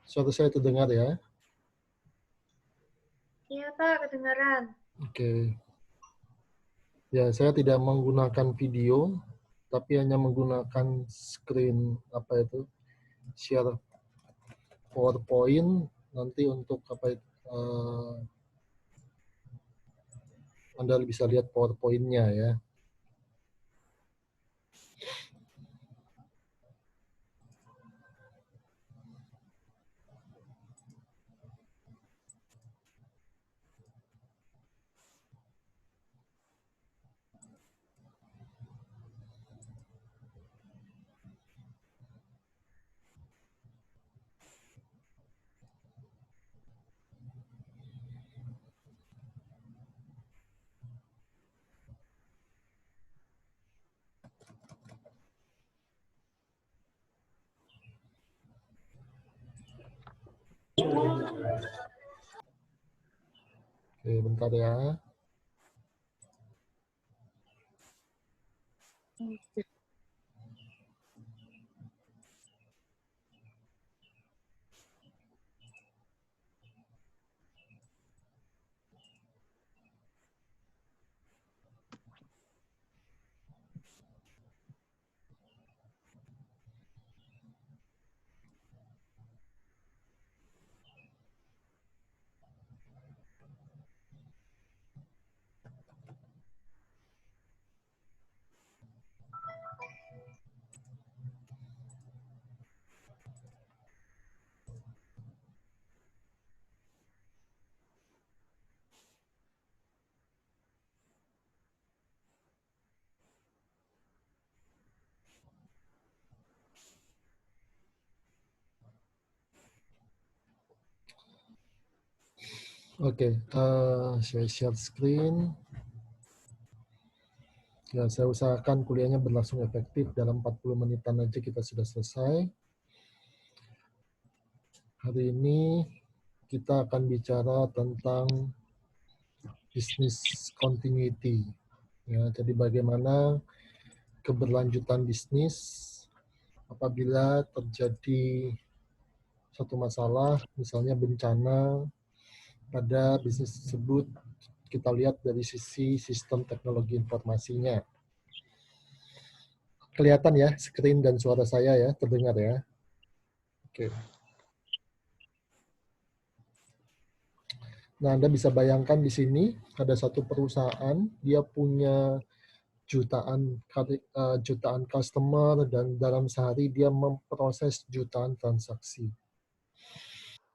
Suara saya terdengar ya? Iya, Pak, kedengaran. Oke. Ya, saya tidak menggunakan video, tapi hanya menggunakan screen apa itu? Share PowerPoint nanti untuk apa itu? Anda bisa lihat PowerPoint-nya ya. Oke, bentar ya. Oke, saya share screen. Ya, saya usahakan kuliahnya berlangsung efektif dalam 40 menitan aja kita sudah selesai. Hari ini kita akan bicara tentang business continuity. Ya, jadi bagaimana keberlanjutan bisnis apabila terjadi satu masalah, misalnya bencana pada bisnis tersebut, kita lihat dari sisi sistem teknologi informasinya. Kelihatan ya screen dan suara saya ya, terdengar ya. Oke. Nah, Anda bisa bayangkan di sini ada satu perusahaan, dia punya jutaan customer dan dalam sehari dia memproses jutaan transaksi.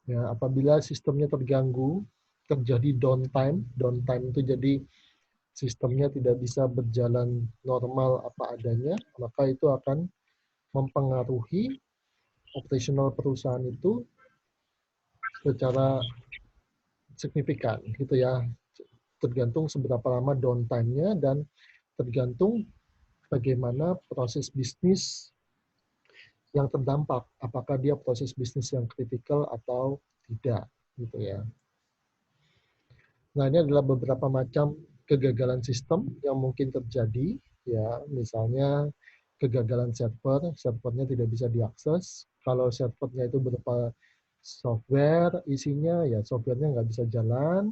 Ya, apabila sistemnya terganggu, terjadi downtime. Downtime itu jadi sistemnya tidak bisa berjalan normal apa adanya, maka itu akan mempengaruhi operasional perusahaan itu secara signifikan gitu ya. Tergantung seberapa lama downtime-nya dan tergantung bagaimana proses bisnis yang terdampak. Apakah dia proses bisnis yang kritikal atau tidak gitu ya. Nah, ini adalah beberapa macam kegagalan sistem yang mungkin terjadi ya, misalnya kegagalan server, servernya tidak bisa diakses. Kalau servernya itu berupa software isinya, ya softwarenya nggak bisa jalan.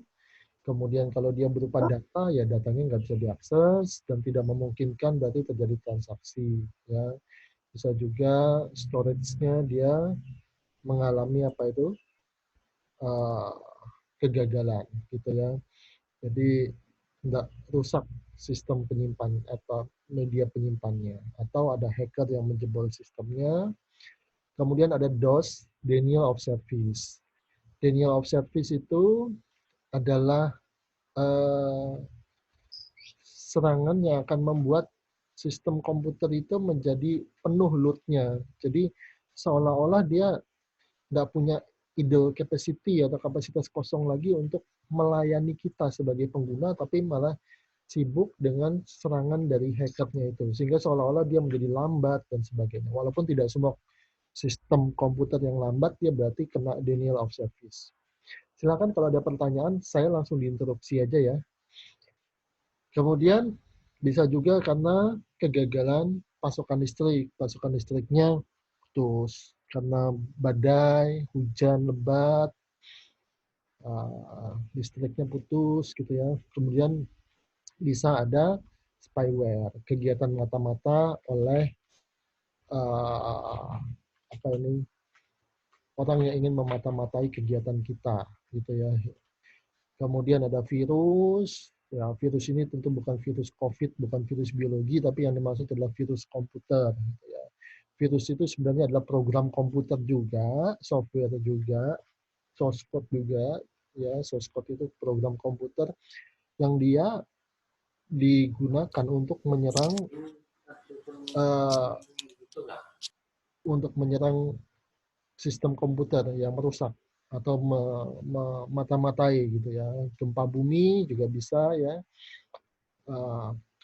Kemudian kalau dia berupa data, ya datanya nggak bisa diakses dan tidak memungkinkan berarti terjadi transaksi. Ya, bisa juga storage-nya dia mengalami apa itu uh, kegagalan, gitu ya. Jadi nggak rusak sistem penyimpan atau media penyimpannya, atau ada hacker yang menjebol sistemnya. Kemudian ada DOS, denial of service. Denial of service itu adalah uh, serangan yang akan membuat sistem komputer itu menjadi penuh load-nya. Jadi seolah-olah dia nggak punya idle capacity atau kapasitas kosong lagi untuk melayani kita sebagai pengguna, tapi malah sibuk dengan serangan dari hackernya itu. Sehingga seolah-olah dia menjadi lambat dan sebagainya. Walaupun tidak semua sistem komputer yang lambat, dia berarti kena denial of service. Silakan kalau ada pertanyaan, saya langsung diinterupsi aja ya. Kemudian bisa juga karena kegagalan pasokan listrik. Pasokan listriknya putus. karena badai, hujan lebat, listriknya putus gitu ya. Kemudian bisa ada spyware, kegiatan mata-mata oleh apa ini, orang yang ingin memata-matai kegiatan kita gitu ya. Kemudian ada virus. Ya, virus ini tentu bukan virus COVID, bukan virus biologi, tapi yang dimaksud adalah virus komputer. Gitu ya. Virus itu sebenarnya adalah program komputer juga, software juga, source code juga. Ya, source code itu program komputer yang dia digunakan uh, untuk menyerang sistem komputer yang merusak atau mata-matai gitu ya. Gempa bumi juga bisa ya.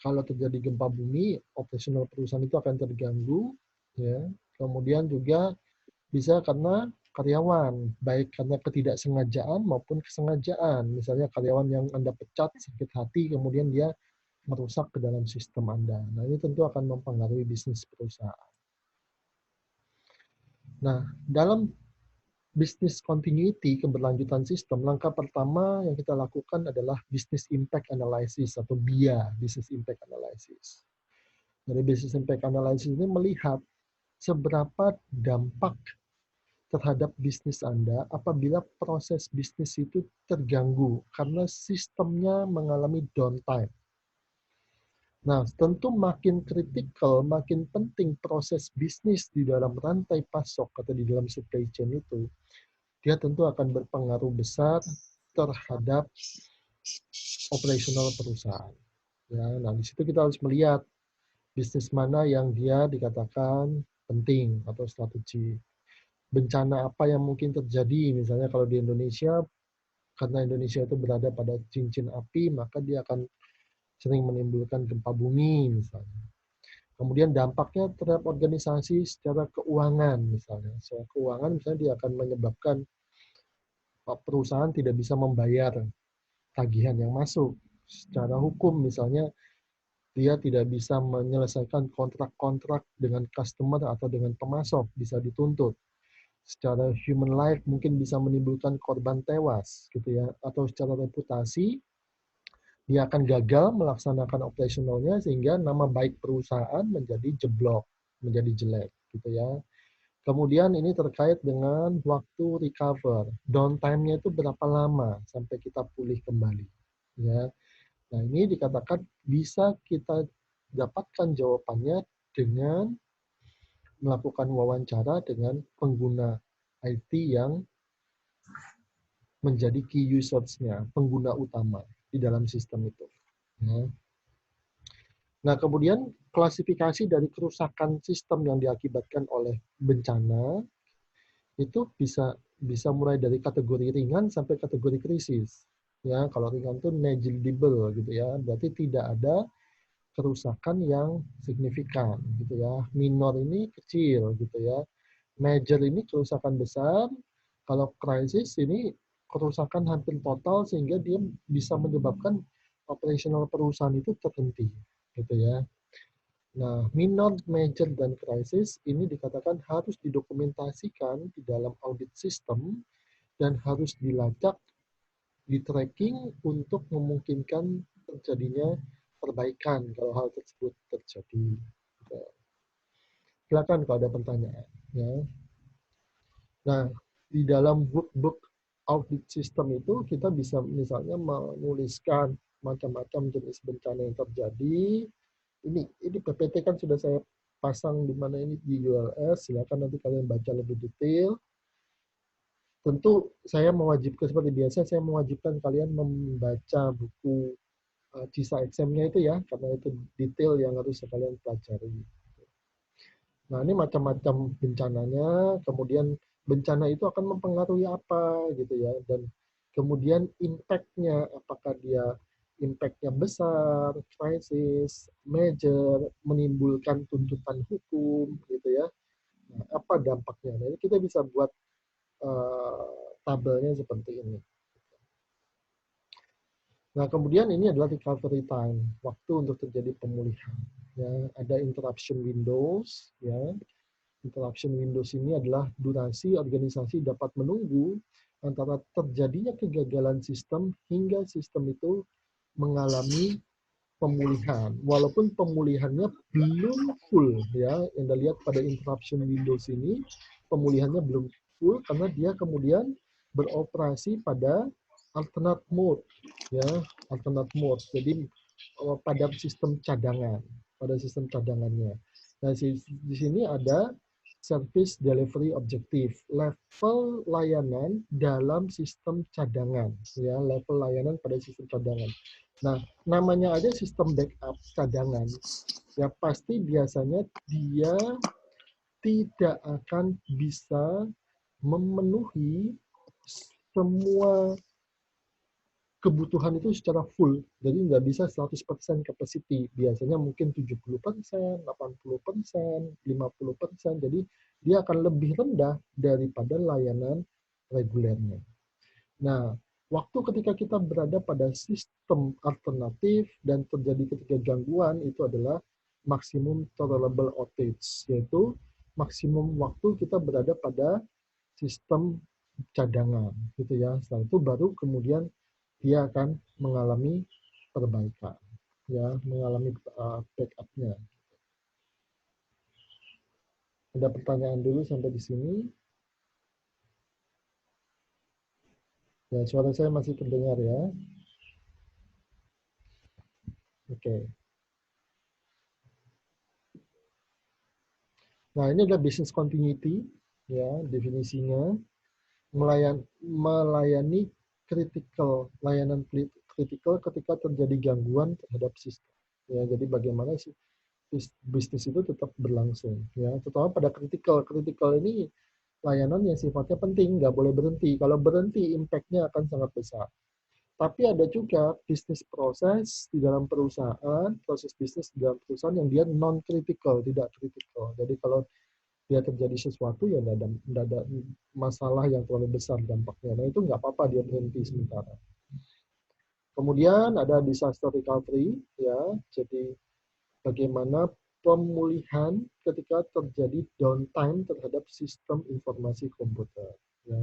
Kalau terjadi gempa bumi, operasional perusahaan itu akan terganggu ya. Kemudian juga bisa karena karyawan, baik karena ketidaksengajaan maupun kesengajaan. Misalnya karyawan yang Anda pecat sakit hati kemudian dia merusak ke dalam sistem Anda. Nah, ini tentu akan mempengaruhi bisnis perusahaan. Nah, dalam business continuity, keberlanjutan sistem, langkah pertama yang kita lakukan adalah business impact analysis atau BIA, business impact analysis. Dari business impact analysis ini melihat seberapa dampak terhadap bisnis Anda apabila proses bisnis itu terganggu karena sistemnya mengalami downtime. Nah, tentu makin kritikal, makin penting proses bisnis di dalam rantai pasok atau di dalam supply chain itu, dia tentu akan berpengaruh besar terhadap operasional perusahaan. Ya, nah di situ kita harus melihat bisnis mana yang dia dikatakan penting atau strategi. Bencana apa yang mungkin terjadi, misalnya kalau di Indonesia, karena Indonesia itu berada pada cincin api, maka dia akan sering menimbulkan gempa bumi misalnya. Kemudian dampaknya terhadap organisasi secara keuangan misalnya. Secara keuangan misalnya dia akan menyebabkan perusahaan tidak bisa membayar tagihan yang masuk. Secara hukum misalnya dia tidak bisa menyelesaikan kontrak-kontrak dengan customer atau dengan pemasok, bisa dituntut. Secara human life mungkin bisa menimbulkan korban tewas gitu ya, atau secara reputasi dia akan gagal melaksanakan operasionalnya sehingga nama baik perusahaan menjadi jeblok, menjadi jelek gitu ya. Kemudian ini terkait dengan waktu recover. Downtime-nya itu berapa lama sampai kita pulih kembali. Ya. Nah, ini dikatakan bisa kita dapatkan jawabannya dengan melakukan wawancara dengan pengguna IT yang menjadi key users-nya, pengguna utama di dalam sistem itu. Ya. Nah, kemudian klasifikasi dari kerusakan sistem yang diakibatkan oleh bencana itu bisa bisa mulai dari kategori ringan sampai kategori krisis. Ya, kalau ringan itu negligible gitu ya, berarti tidak ada kerusakan yang signifikan gitu ya. Minor ini kecil gitu ya. Major ini kerusakan besar. Kalau krisis ini kerusakan hampir total sehingga dia bisa menyebabkan operasional perusahaan itu terhenti gitu ya. Nah, minor, major, dan krisis ini dikatakan harus didokumentasikan di dalam audit sistem dan harus dilacak, di tracking untuk memungkinkan terjadinya perbaikan kalau hal tersebut terjadi. Silakan kalau ada pertanyaan. Ya. Nah, di dalam book audit system itu kita bisa misalnya menuliskan macam-macam jenis bencana yang terjadi. Ini PPT kan sudah saya pasang di mana ini di URS. Silakan nanti kalian baca lebih detail. Tentu saya mewajibkan seperti biasa, saya mewajibkan kalian membaca buku CISA exam-nya itu ya, karena itu detail yang harus kalian pelajari. Nah, ini macam-macam bencananya, kemudian bencana itu akan mempengaruhi apa gitu ya, dan kemudian impact-nya, apakah dia impact-nya besar, krisis, major, menimbulkan tuntutan hukum gitu ya. Nah, apa dampaknya? Nah, ini kita bisa buat tabelnya seperti ini. Nah, kemudian ini adalah recovery time, waktu untuk terjadi pemulihan. Ya, ada interruption windows, ya. Interruption windows ini adalah durasi organisasi dapat menunggu antara terjadinya kegagalan sistem hingga sistem itu mengalami pemulihan. Walaupun pemulihannya belum full ya, yang Anda lihat pada interruption windows ini pemulihannya belum full karena dia kemudian beroperasi pada alternate mode ya, alternate mode. Jadi pada sistem cadangan, pada sistem cadangannya. Nah, di sini ada service delivery objective, level layanan dalam sistem cadangan ya, level layanan pada sistem cadangan. Nah, namanya aja sistem backup cadangan, ya pasti biasanya dia tidak akan bisa memenuhi semua kebutuhan itu secara full. Jadi nggak bisa 100% capacity. Biasanya mungkin 70%, 80%, 50%. Jadi dia akan lebih rendah daripada layanan regulernya. Nah, waktu ketika kita berada pada sistem alternatif dan terjadi ketika gangguan itu adalah maksimum tolerable outage, yaitu maksimum waktu kita berada pada sistem cadangan, gitu ya. Setelah itu baru kemudian dia akan mengalami perbaikan, ya, mengalami backup-nya. Ada pertanyaan dulu sampai di sini? Ya, suara saya masih terdengar ya. Oke. Nah, ini adalah business continuity, ya, definisinya. Melayani critical, layanan critical ketika terjadi gangguan terhadap sistem. Ya, jadi bagaimana sih bisnis itu tetap berlangsung, ya, terutama pada critical. Critical ini layanan yang sifatnya penting, nggak boleh berhenti. Kalau berhenti, impact-nya akan sangat besar. Tapi ada juga bisnis proses di dalam perusahaan, proses bisnis di dalam perusahaan yang dia non-critical, tidak critical. Jadi kalau dia terjadi sesuatu, ya tidak ada masalah yang terlalu besar dampaknya. Nah, itu nggak apa-apa dia berhenti sementara. Kemudian ada disaster recovery, ya. Jadi bagaimana pemulihan ketika terjadi downtime terhadap sistem informasi komputer. Ya.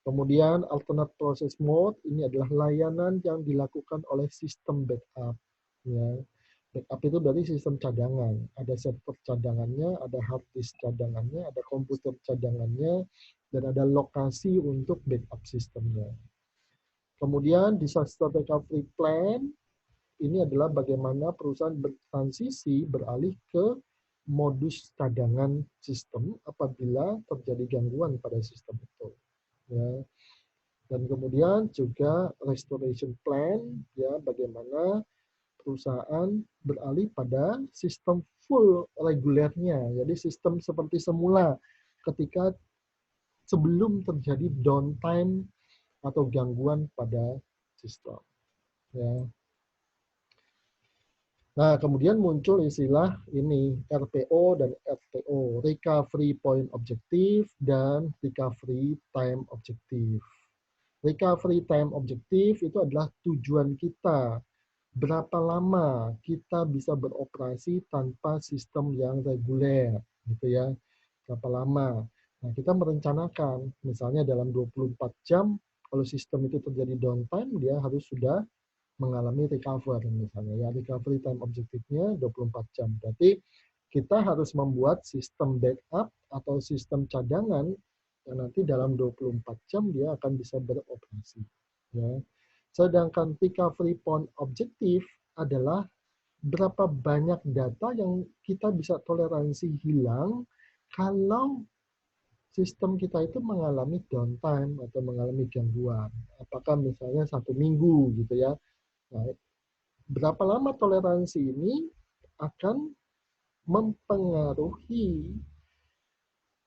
Kemudian alternate process mode ini adalah layanan yang dilakukan oleh sistem backup. Ya. Backup itu dari sistem cadangan. Ada server cadangannya, ada hard disk cadangannya, ada komputer cadangannya, dan ada lokasi untuk backup sistemnya. Kemudian disaster recovery plan ini adalah bagaimana perusahaan bertransisi beralih ke modus cadangan sistem apabila terjadi gangguan pada sistem itu. Ya. Dan kemudian juga restoration plan, ya, bagaimana perusahaan beralih pada sistem full regulernya. Jadi sistem seperti semula ketika sebelum terjadi downtime atau gangguan pada sistem. Ya. Nah, kemudian muncul istilah ini RPO dan RTO, Recovery Point Objective dan Recovery Time Objective. Recovery Time Objective itu adalah tujuan kita. Berapa lama kita bisa beroperasi tanpa sistem yang reguler, gitu ya. Berapa lama. Nah, kita merencanakan, misalnya dalam 24 jam, kalau sistem itu terjadi downtime, dia harus sudah mengalami recover misalnya ya, recovery time objektifnya 24 jam. Berarti kita harus membuat sistem backup atau sistem cadangan yang nanti dalam 24 jam dia akan bisa beroperasi ya. Sedangkan recovery point objektif adalah berapa banyak data yang kita bisa toleransi hilang kalau sistem kita itu mengalami downtime atau mengalami gangguan. Apakah misalnya 1 minggu gitu ya. Nah, berapa lama toleransi ini akan mempengaruhi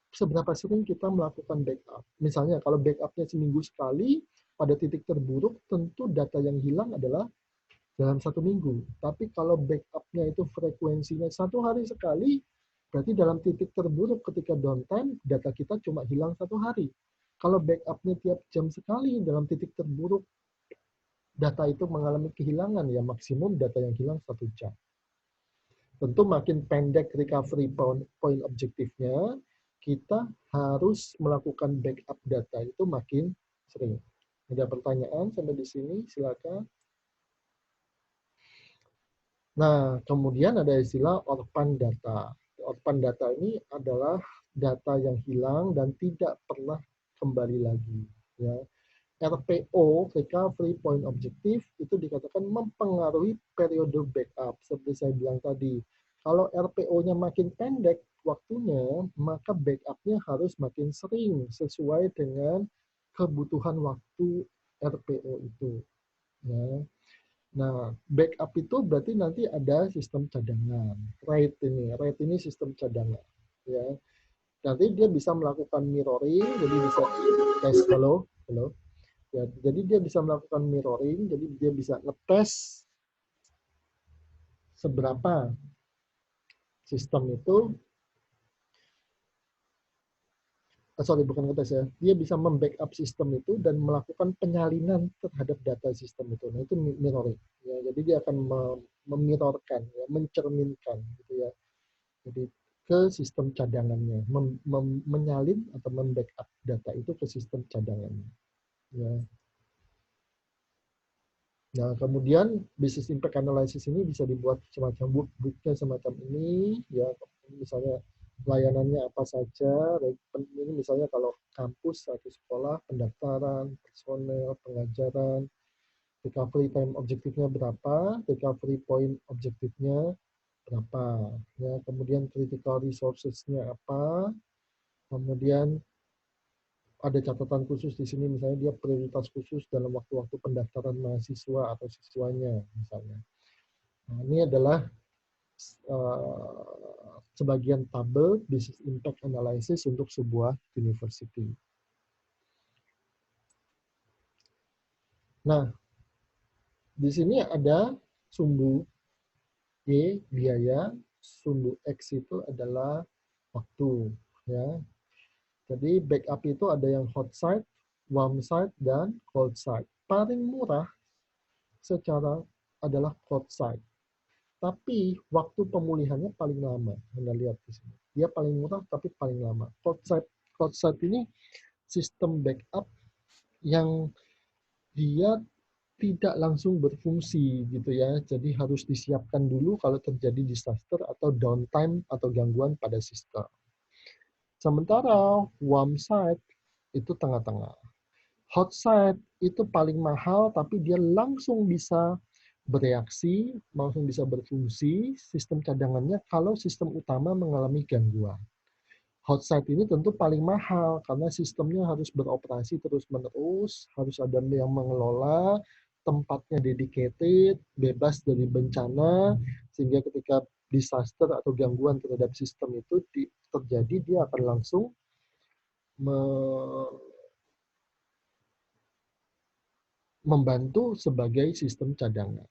seberapa sering kita melakukan backup. Misalnya kalau backupnya seminggu sekali, pada titik terburuk tentu data yang hilang adalah dalam 1 minggu. Tapi kalau backupnya itu frekuensinya 1 hari sekali, berarti dalam titik terburuk ketika downtime, data kita cuma hilang 1 hari. Kalau backupnya tiap jam sekali, dalam titik terburuk, data itu mengalami kehilangan, ya maksimum data yang hilang 1 jam. Tentu makin pendek recovery point objektifnya, kita harus melakukan backup data itu makin sering. Ada pertanyaan sampai di sini? Silakan. Nah, kemudian ada istilah orphan data. Orphan data ini adalah data yang hilang dan tidak pernah kembali lagi. Ya. RPO, Recovery Point Objective, itu dikatakan mempengaruhi periode backup. Seperti saya bilang tadi, kalau RPO-nya makin pendek waktunya, maka backup-nya harus makin sering sesuai dengan kebutuhan waktu RPO itu. Ya. Nah, backup itu berarti nanti ada sistem cadangan. RAID ini sistem cadangan. Ya. Nanti dia bisa melakukan mirroring, jadi bisa tes halo. Ya, jadi dia bisa melakukan mirroring, jadi dia bisa ngetes seberapa sistem itu, sorry bukan ngetes ya, dia bisa membackup sistem itu dan melakukan penyalinan terhadap data sistem itu. Nah itu mirroring. Ya, jadi dia akan memirrorkan, ya, mencerminkan, gitu ya. Jadi ke sistem cadangannya, menyalin atau membackup data itu ke sistem cadangannya. Ya. Nah, kemudian business impact analysis ini bisa dibuat semacam workbook-nya semacam ini, ya misalnya layanannya apa saja, ini misalnya kalau kampus atau sekolah, pendaftaran, personel, pengajaran, recovery time objektifnya berapa, recovery point objektifnya berapa, ya kemudian critical resources-nya apa, kemudian ada catatan khusus di sini, misalnya dia prioritas khusus dalam waktu-waktu pendaftaran mahasiswa atau siswanya, misalnya. Nah, ini adalah sebagian tabel business impact analysis untuk sebuah university. Nah, di sini ada sumbu G biaya, sumbu X itu adalah waktu, ya. Jadi backup itu ada yang hot site, warm site, dan cold site. Paling murah secara adalah cold site. Tapi waktu pemulihannya paling lama. Anda lihat di sini. Dia paling murah tapi paling lama. Cold site ini sistem backup yang dia tidak langsung berfungsi gitu ya. Jadi harus disiapkan dulu kalau terjadi disaster atau downtime atau gangguan pada sistem. Sementara warm site itu tengah-tengah. Hot site itu paling mahal tapi dia langsung bisa bereaksi, langsung bisa berfungsi sistem cadangannya kalau sistem utama mengalami gangguan. Hot site ini tentu paling mahal karena sistemnya harus beroperasi terus-menerus, harus ada yang mengelola, tempatnya dedicated, bebas dari bencana, sehingga ketika disaster atau gangguan terhadap sistem itu terjadi, dia akan langsung membantu sebagai sistem cadangan.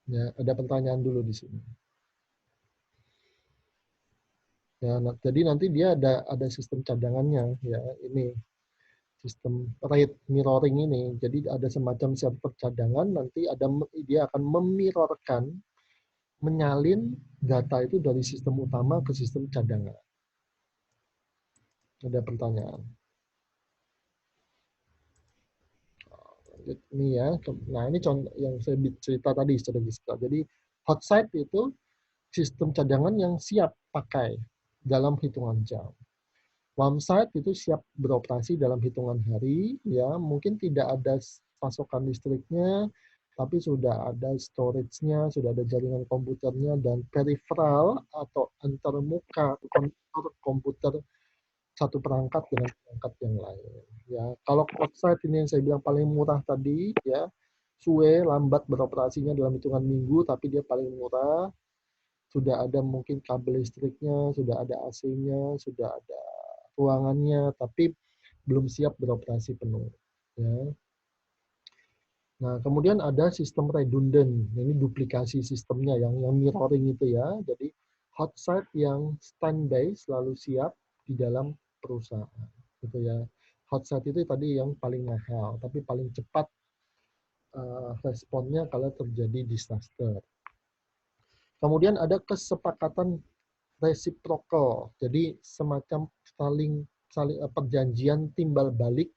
Ya, ada pertanyaan dulu di sini. Ya, jadi nanti dia ada sistem cadangannya, ya ini sistem RAID mirroring ini. Jadi ada semacam server cadangan, nanti dia akan memirrorkan, menyalin data itu dari sistem utama ke sistem cadangan. Ada pertanyaan? Ini ya, nah ini contoh yang saya cerita tadi secara. Jadi hot site itu sistem cadangan yang siap pakai dalam hitungan jam. Warm site itu siap beroperasi dalam hitungan hari, ya mungkin tidak ada pasokan listriknya, tapi sudah ada storage-nya, sudah ada jaringan komputernya, dan peripheral atau antarmuka komputer satu perangkat dengan perangkat yang lain. Ya, kalau hot site ini yang saya bilang paling murah tadi, ya suwe lambat beroperasinya dalam hitungan minggu, tapi dia paling murah. Sudah ada mungkin kabel listriknya, sudah ada AC-nya, sudah ada ruangannya, tapi belum siap beroperasi penuh. Ya. Nah, kemudian ada sistem redundant. Ini duplikasi sistemnya yang mirroring itu ya. Jadi hot site yang standby selalu siap di dalam perusahaan. Gitu ya. Hot site itu tadi yang paling mahal, tapi paling cepat responnya kalau terjadi disaster. Kemudian ada kesepakatan reciprocal. Jadi semacam saling saling perjanjian timbal balik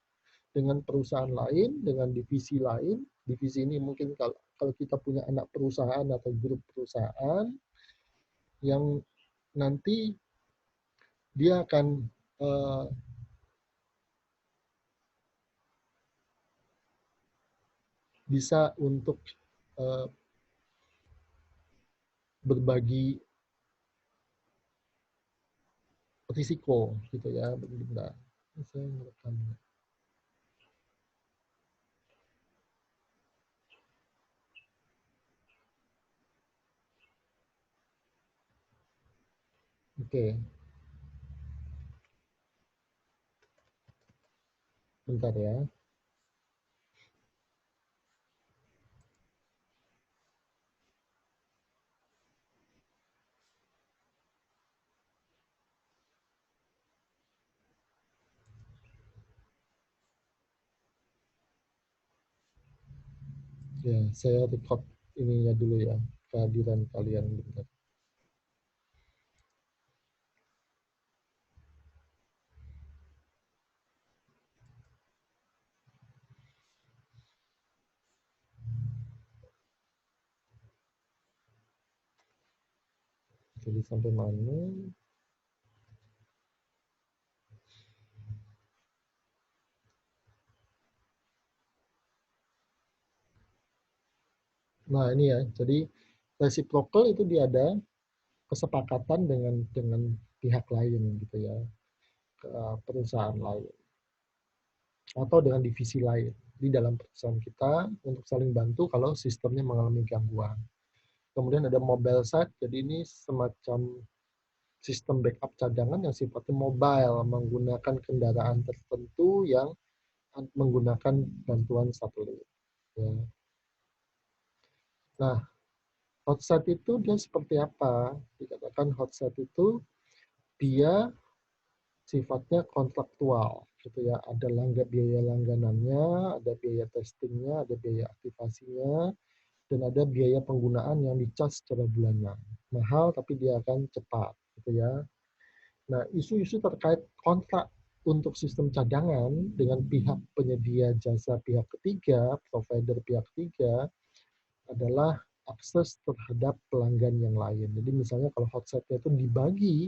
dengan perusahaan lain, dengan divisi lain. Divisi ini mungkin kalau kita punya anak perusahaan atau grup perusahaan yang nanti dia akan uh, bisa untuk uh, berbagi risiko gitu ya. Bentar. Saya merekam. Oke, bentar ya. Ya, saya record ininya dulu ya, kehadiran kalian bentar. Jadi sampai mana? Nah, ini ya. Jadi reciprocal itu dia ada kesepakatan dengan pihak lain gitu ya, perusahaan lain atau dengan divisi lain di dalam perusahaan kita untuk saling bantu kalau sistemnya mengalami gangguan. Kemudian ada mobile site, jadi ini semacam sistem backup cadangan yang sifatnya mobile, menggunakan kendaraan tertentu yang menggunakan bantuan satelit. Ya. Nah, hot site itu dia seperti apa? Dikatakan hot site itu dia sifatnya kontraktual gitu ya. Ada biaya langganannya, ada biaya testingnya, ada biaya aktivasinya, dan ada biaya penggunaan yang dicas secara bulanan. Mahal tapi dia akan cepat gitu ya. Nah, isu-isu terkait kontrak untuk sistem cadangan dengan pihak penyedia jasa pihak ketiga, provider pihak ketiga, adalah akses terhadap pelanggan yang lain. Jadi misalnya kalau hotsetnya itu dibagi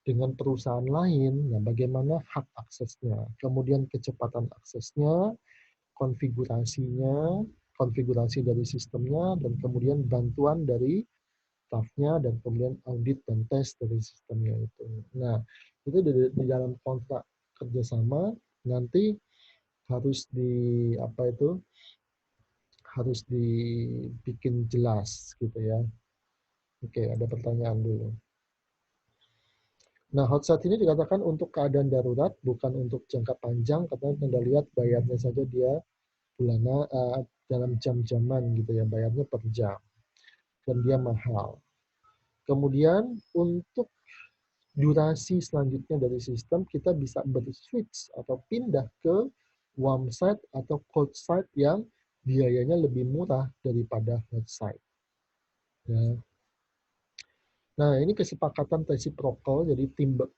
dengan perusahaan lain, nah bagaimana hak aksesnya, kemudian kecepatan aksesnya, konfigurasinya, konfigurasi dari sistemnya, dan kemudian bantuan dari staffnya, dan kemudian audit dan tes dari sistemnya itu. Nah, itu di dalam kontrak kerjasama nanti harus di apa itu harus dibikin jelas gitu ya. Oke, ada pertanyaan dulu. Nah, hotset ini dikatakan untuk keadaan darurat, bukan untuk jangka panjang, karena Anda lihat bayarnya saja dia bulanan dalam jam-jaman gitu ya, bayarnya per jam. Dan dia mahal. Kemudian untuk durasi selanjutnya dari sistem, kita bisa berswitch atau pindah ke warm site atau cold site yang biayanya lebih murah daripada hot site. Ya. Nah, ini kesepakatan reciprocal, jadi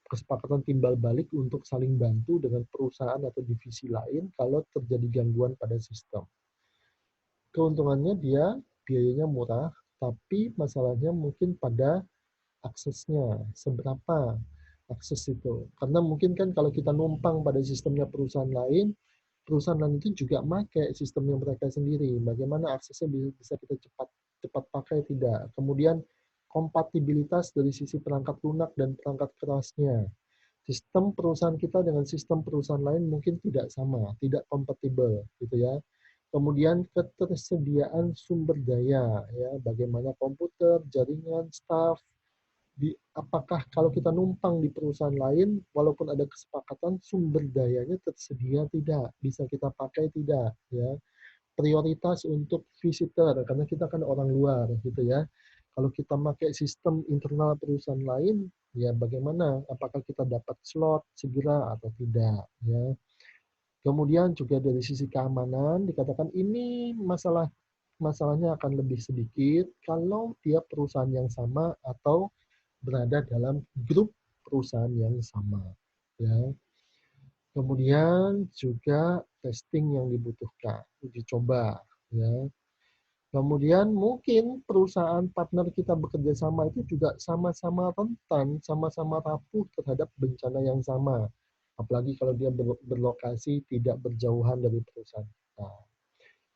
kesepakatan timbal balik untuk saling bantu dengan perusahaan atau divisi lain kalau terjadi gangguan pada sistem. Keuntungannya dia biayanya murah, tapi masalahnya mungkin pada aksesnya. Seberapa akses itu? Karena mungkin kan kalau kita numpang pada sistemnya perusahaan lain itu juga pakai sistemnya mereka sendiri. Bagaimana aksesnya bisa kita cepat pakai tidak? Kemudian kompatibilitas dari sisi perangkat lunak dan perangkat kerasnya. Sistem perusahaan kita dengan sistem perusahaan lain mungkin tidak sama, tidak kompatibel gitu ya. Kemudian ketersediaan sumber daya ya, bagaimana komputer, jaringan, staff, apakah kalau kita numpang di perusahaan lain, walaupun ada kesepakatan, sumber dayanya tersedia tidak, bisa kita pakai tidak, ya. Prioritas untuk visitor, karena kita kan orang luar, gitu ya. Kalau kita pakai sistem internal perusahaan lain, ya bagaimana? Apakah kita dapat slot segera atau tidak, ya. Kemudian juga dari sisi keamanan, dikatakan ini masalah masalahnya akan lebih sedikit kalau dia perusahaan yang sama atau berada dalam grup perusahaan yang sama. Ya. Kemudian juga testing yang dibutuhkan, uji coba. Ya. Kemudian mungkin perusahaan partner kita bekerja sama itu juga sama-sama rentan, sama-sama rapuh terhadap bencana yang sama. Apalagi kalau dia berlokasi tidak berjauhan dari perusahaan kita.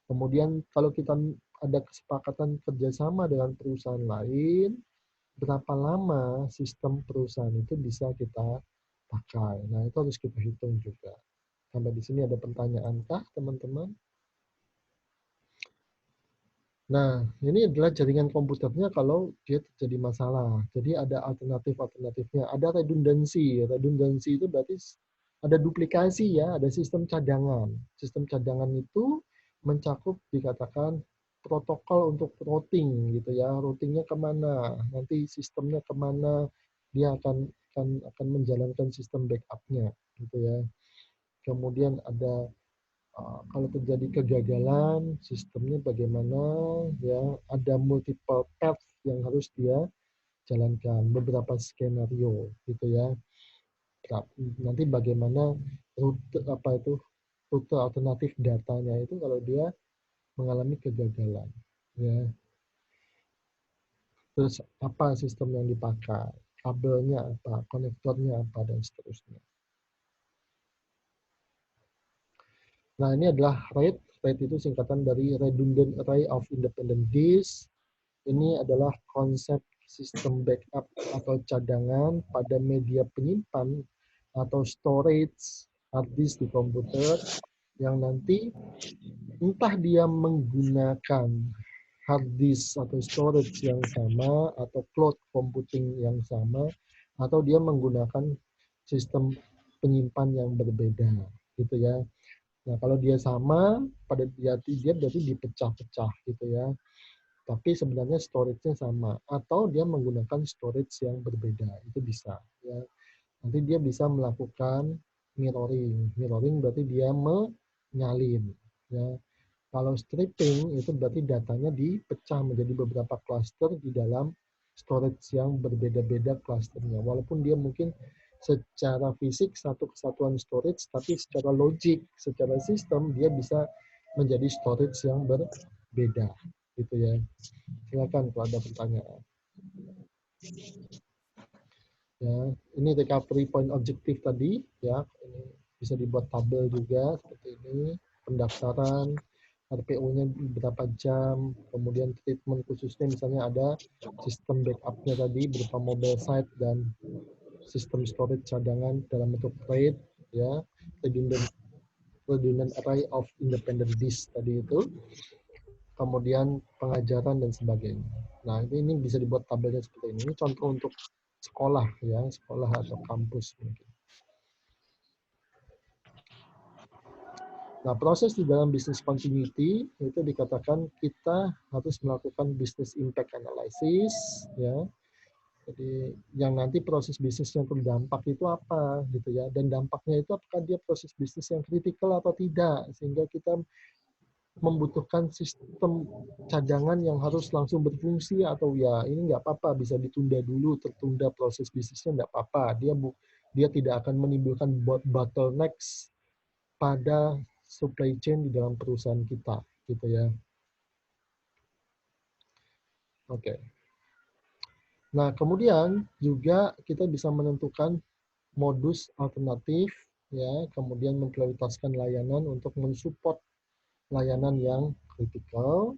Kemudian kalau kita ada kesepakatan kerjasama dengan perusahaan lain, berapa lama sistem perusahaan itu bisa kita pakai. Nah, itu harus kita hitung juga. Sampai di sini ada pertanyaan kah, teman-teman? Nah, ini adalah jaringan komputernya kalau dia terjadi masalah. Jadi ada alternatif-alternatifnya. Ada redundansi. Redundansi itu berarti ada duplikasi ya, ada sistem cadangan. Sistem cadangan itu mencakup dikatakan protokol untuk routing gitu ya. Routingnya kemana, nanti sistemnya kemana, dia akan menjalankan sistem backupnya gitu ya. Kemudian ada kalau terjadi kegagalan, sistemnya bagaimana, ya ada multiple path yang harus dia jalankan, beberapa skenario gitu ya. Nanti bagaimana rute rute alternatif datanya itu kalau dia mengalami kegagalan, ya. Terus apa sistem yang dipakai, kabelnya apa, konektornya apa dan seterusnya. Nah, ini adalah RAID. RAID itu singkatan dari Redundant Array of Independent Disk. Ini adalah konsep sistem backup atau cadangan pada media penyimpan atau storage hard disk di komputer yang nanti entah dia menggunakan hard disk atau storage yang sama atau cloud computing yang sama atau dia menggunakan sistem penyimpan yang berbeda gitu ya. Nah, kalau dia sama, pada dia berarti dipecah-pecah gitu ya. Tapi sebenarnya storage-nya sama. Atau dia menggunakan storage yang berbeda. Itu bisa. Ya. Nanti dia bisa melakukan mirroring. Mirroring berarti dia menyalin. Ya. Kalau stripping, itu berarti datanya dipecah menjadi beberapa cluster di dalam storage yang berbeda-beda clusternya. Walaupun dia mungkin secara fisik satu kesatuan storage, tapi secara logik, secara sistem, dia bisa menjadi storage yang berbeda. Gitu ya. Silakan kalau ada pertanyaan. Ya, ini recovery point objektif tadi, ya, ini bisa dibuat tabel juga seperti ini, pendaftaran, RPO-nya berapa jam, kemudian treatment khususnya misalnya ada sistem backup-nya tadi berupa mobile site dan sistem storage cadangan dalam bentuk RAID, ya, redundant array of independent disk tadi itu, kemudian pengajaran dan sebagainya. Nah, ini bisa dibuat tabelnya seperti ini. Ini contoh untuk sekolah ya, sekolah atau kampus mungkin. Nah, proses di dalam business continuity itu dikatakan kita harus melakukan business impact analysis ya. Jadi yang nanti proses bisnis yang terdampak itu apa gitu ya, dan dampaknya itu apakah dia proses bisnis yang kritikal atau tidak, sehingga kita membutuhkan sistem cadangan yang harus langsung berfungsi atau ya ini nggak apa-apa bisa ditunda dulu, tertunda proses bisnisnya nggak apa-apa, dia tidak akan menimbulkan bottlenecks pada supply chain di dalam perusahaan kita gitu ya. Oke. Nah, kemudian juga kita bisa menentukan modus alternatif ya, kemudian memprioritaskan layanan untuk mensupport layanan yang kritikal,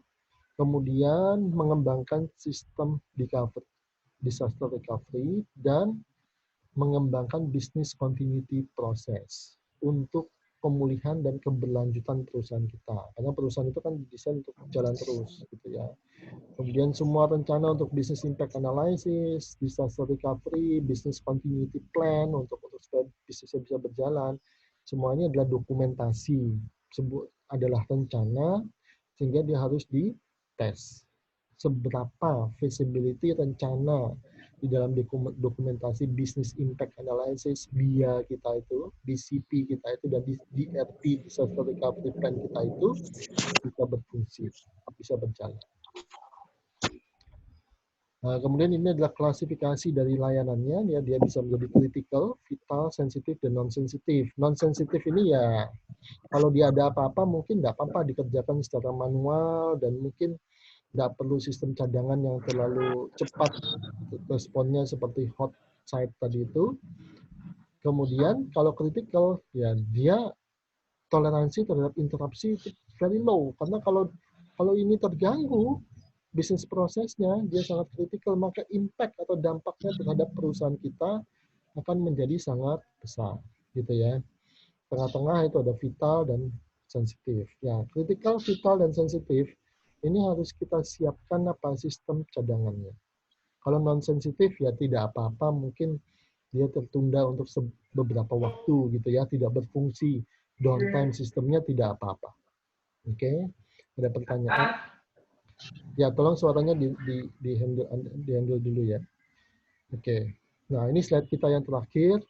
kemudian mengembangkan sistem disaster recovery, dan mengembangkan business continuity process untuk pemulihan dan keberlanjutan perusahaan kita. Karena perusahaan itu kan didesain untuk jalan terus, gitu ya. Kemudian semua rencana untuk business impact analysis, disaster recovery, business continuity plan untuk supaya bisnisnya bisa berjalan, semuanya adalah dokumentasi, adalah rencana sehingga dia harus dites. Seberapa visibility rencana di dalam dokumentasi Business Impact Analysis BIA kita itu, BCP kita itu, dan DRP, Disaster Recovery Plan kita itu bisa berfungsi, bisa berjalan. Nah, kemudian ini adalah klasifikasi dari layanannya, ya, dia bisa menjadi critical, vital, sensitif, dan non-sensitif. Non-sensitif ini ya, kalau dia ada apa-apa mungkin nggak apa-apa dikerjakan secara manual, dan mungkin nggak perlu sistem cadangan yang terlalu cepat responnya seperti hot site tadi itu. Kemudian kalau critical, ya dia toleransi terhadap interupsi itu very low, karena kalau ini terganggu bisnis prosesnya, dia sangat kritikal, maka impact atau dampaknya terhadap perusahaan kita akan menjadi sangat besar, gitu ya. Tengah-tengah itu ada vital dan sensitif. Ya, kritikal, vital, dan sensitif ini harus kita siapkan apa sistem cadangannya. Kalau non sensitif ya tidak apa-apa, mungkin dia tertunda untuk beberapa waktu gitu ya, tidak berfungsi, downtime sistemnya tidak apa-apa. Oke, ada pertanyaan? Ya, tolong suaranya di handle dulu ya. Oke. Nah, ini slide kita yang terakhir.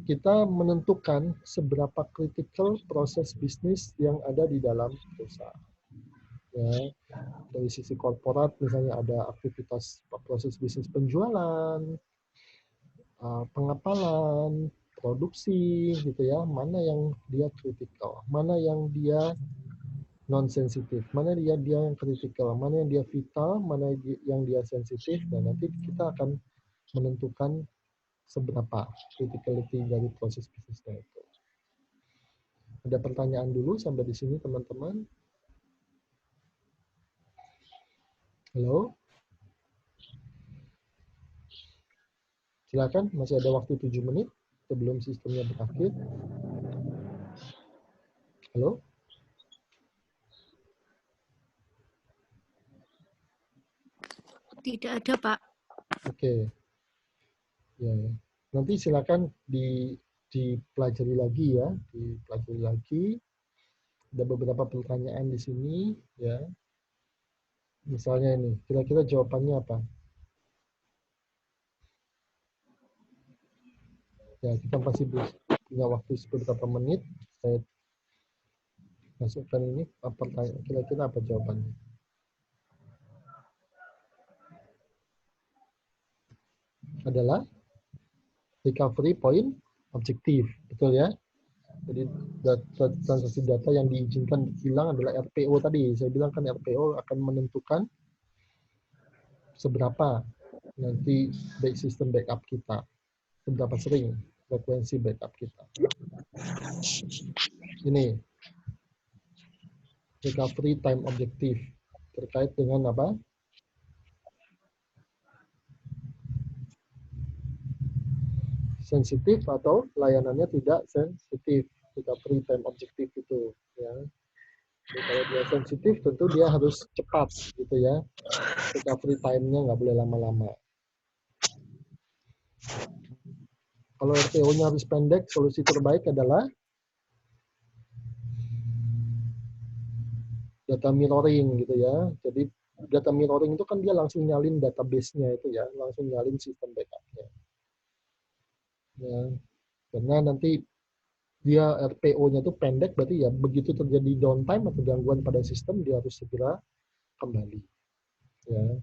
Kita menentukan seberapa kritikal proses bisnis yang ada di dalam perusahaan. Ya, dari sisi korporat misalnya ada aktivitas proses bisnis penjualan, pengapalan, produksi gitu ya, mana yang dia kritikal, mana yang dia non sensitif, mana dia yang kritikal, mana yang dia vital, mana yang dia sensitif, dan nanti kita akan menentukan seberapa criticality dari proses bisnisnya itu. Ada pertanyaan dulu sampai di sini teman-teman? Halo? Silakan, masih ada waktu 7 menit sebelum sistemnya berakhir. Halo? Tidak ada, Pak. Oke. Ya, ya. Nanti silakan dipelajari lagi ya, dipelajari lagi. Ada beberapa pertanyaan di sini ya. Misalnya ini, kira-kira jawabannya apa? Ya, kita masih punya waktu beberapa menit. Saya masukkan ini, pertanyaan, kira-kira apa jawabannya? Adalah recovery point objektif, betul ya? Jadi transaksi data yang diizinkan hilang adalah RPO tadi. Saya bilang kan RPO akan menentukan seberapa nanti sistem backup kita, seberapa sering frekuensi backup kita. Ini recovery time objektif terkait dengan apa? Sensitif atau layanannya tidak sensitif. Recovery time objektif itu ya. Jadi kalau dia sensitif tentu dia harus cepat gitu ya. Recovery time-nya nggak boleh lama-lama. Kalau RPO-nya harus pendek, solusi terbaik adalah data mirroring gitu ya. Jadi data mirroring itu kan dia langsung nyalin database-nya itu ya, langsung nyalin sistem backup-nya. Ya, karena nanti dia RPO-nya itu pendek, berarti ya begitu terjadi downtime atau gangguan pada sistem, dia harus segera kembali. Ya.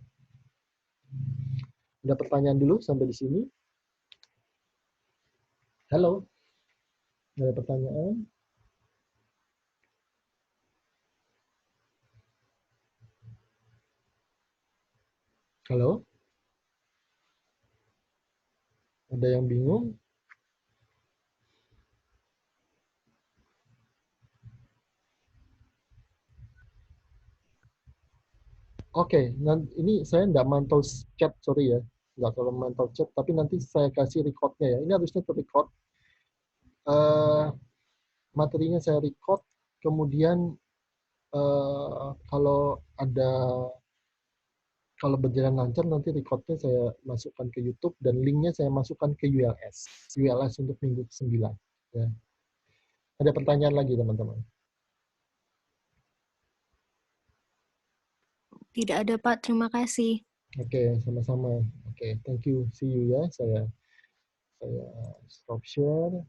Ada pertanyaan dulu sampai di sini? Halo? Ada pertanyaan? Halo? Ada yang bingung? Oke, ini saya nggak mantau chat, sorry ya. Nggak terlalu mantau chat, tapi nanti saya kasih record-nya ya. Ini harusnya ter-record. Materinya saya record, kemudian kalau berjalan lancar nanti recordnya saya masukkan ke YouTube dan linknya saya masukkan ke ULS untuk minggu ke-9. Ya. Ada pertanyaan lagi teman-teman? Tidak ada, Pak. Terima kasih. Oke, sama-sama. Oke. Oke, thank you. See you ya. Saya stop share.